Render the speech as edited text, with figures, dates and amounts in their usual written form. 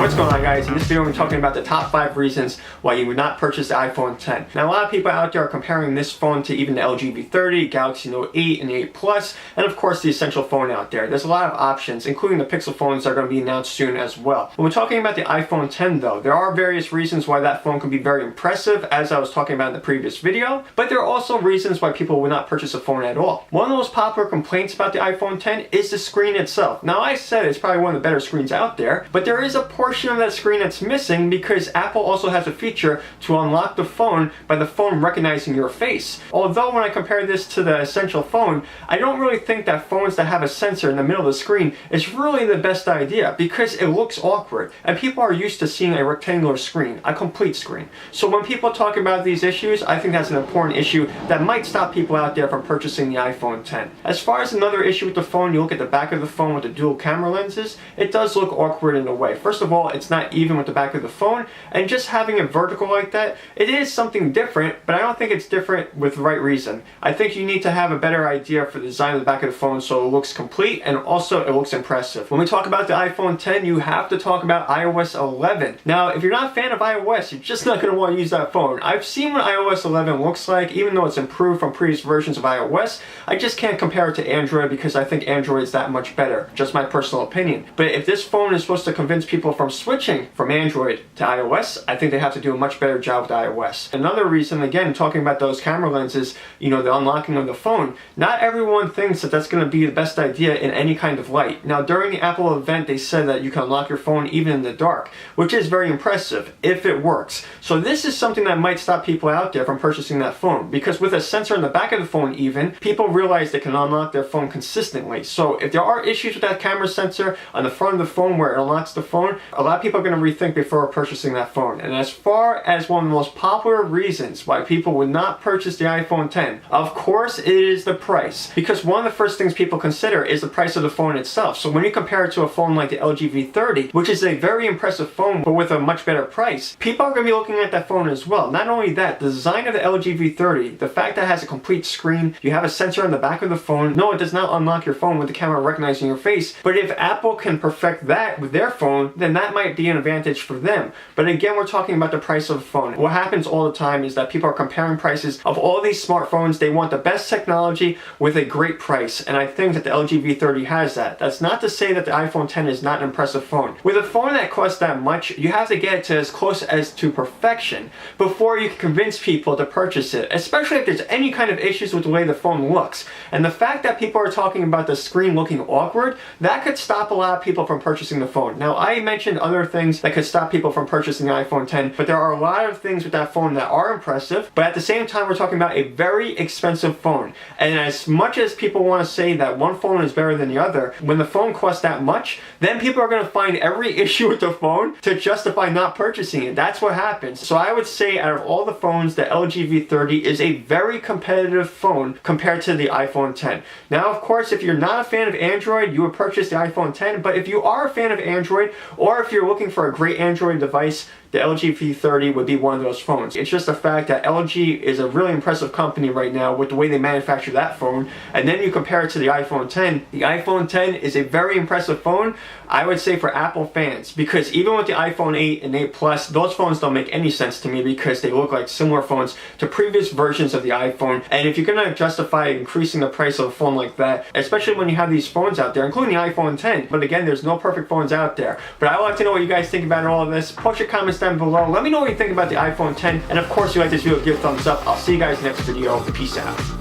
What's going on, guys? In this video we're talking about the top 5 reasons why you would not purchase the iPhone X. Now a lot of people out there are comparing this phone to even the LG V30, Galaxy Note 8 and the 8 Plus, and of course the essential phone out there. There's a lot of options, including the Pixel phones that are going to be announced soon as well. When we're talking about the iPhone X though, there are various reasons why that phone can be very impressive, as I was talking about in the previous video, but there are also reasons why people would not purchase a phone at all. One of the most popular complaints about the iPhone X is the screen itself. Now I said it's probably one of the better screens out there, but there is a portion of that screen that's missing because Apple also has a feature to unlock the phone by the phone recognizing your face. Although when I compare this to the essential phone, I don't really think that phones that have a sensor in the middle of the screen is really the best idea because it looks awkward and people are used to seeing a rectangular screen, a complete screen. So when people talk about these issues, I think that's an important issue that might stop people out there from purchasing the iPhone X. As far as another issue with the phone, you look at the back of the phone with the dual camera lenses, it does look awkward in a way. First of all, it's not even with the back of the phone, and just having it vertical like that, it is something different, but I don't think it's different with the right reason. I think you need to have a better idea for the design of the back of the phone so it looks complete and also it looks impressive. When we talk about the iPhone X, you have to talk about iOS 11. Now, if you're not a fan of iOS, you're just not going to want to use that phone. I've seen what iOS 11 looks like, even though it's improved from previous versions of iOS. I just can't compare it to Android because I think Android is that much better, just my personal opinion. But if this phone is supposed to convince people from switching from Android to iOS, I think they have to do a much better job with iOS. Another reason, again, talking about those camera lenses, the unlocking of the phone, not everyone thinks that that's going to be the best idea in any kind of light. Now, during the Apple event, they said that you can unlock your phone even in the dark, which is very impressive if it works. So this is something that might stop people out there from purchasing that phone, because with a sensor in the back of the phone even, people realize they can unlock their phone consistently. So if there are issues with that camera sensor on the front of the phone where it unlocks the phone, a lot of people are going to rethink before purchasing that phone. And as far as one of the most popular reasons why people would not purchase the iPhone X, of course it is the price. Because one of the first things people consider is the price of the phone itself. So when you compare it to a phone like the LG V30, which is a very impressive phone but with a much better price, people are going to be looking at that phone as well. Not only that, the design of the LG V30, the fact that it has a complete screen, you have a sensor on the back of the phone. No, it does not unlock your phone with the camera recognizing your face, but if Apple can perfect that with their phone, then that might be an advantage for them. But again, we're talking about the price of the phone. What happens all the time is that people are comparing prices of all these smartphones. They want the best technology with a great price, and I think that the LG V30 has that. That's not to say that the iPhone X is not an impressive phone. With a phone that costs that much, you have to get it to as close as to perfection before you can convince people to purchase it, especially if there's any kind of issues with the way the phone looks. And the fact that people are talking about the screen looking awkward, that could stop a lot of people from purchasing the phone. Now, I mentioned other things that could stop people from purchasing the iPhone X, but there are a lot of things with that phone that are impressive, but at the same time, we're talking about a very expensive phone. And as much as people want to say that one phone is better than the other, when the phone costs that much, then people are going to find every issue with the phone to justify not purchasing it. That's what happens. So I would say out of all the phones, the LG V30 is a very competitive phone compared to the iPhone X. Now, of course, if you're not a fan of Android, you would purchase the iPhone X, but if you are a fan of Android, or if you're looking for a great Android device, the LG V30 would be one of those phones. It's just the fact that LG is a really impressive company right now with the way they manufacture that phone, and then you compare it to the iPhone X. The iPhone X is a very impressive phone, I would say, for Apple fans, because even with the iPhone 8 and 8 Plus, those phones don't make any sense to me because they look like similar phones to previous versions of the iPhone. And if you're going to justify increasing the price of a phone like that, especially when you have these phones out there, including the iPhone X, but again, there's no perfect phones out there. But I'd like to know what you guys think about all of this. Post your comments down below. Let me know what you think about the iPhone X. And of course, if you like this video, give a thumbs up. I'll see you guys next video. Peace out.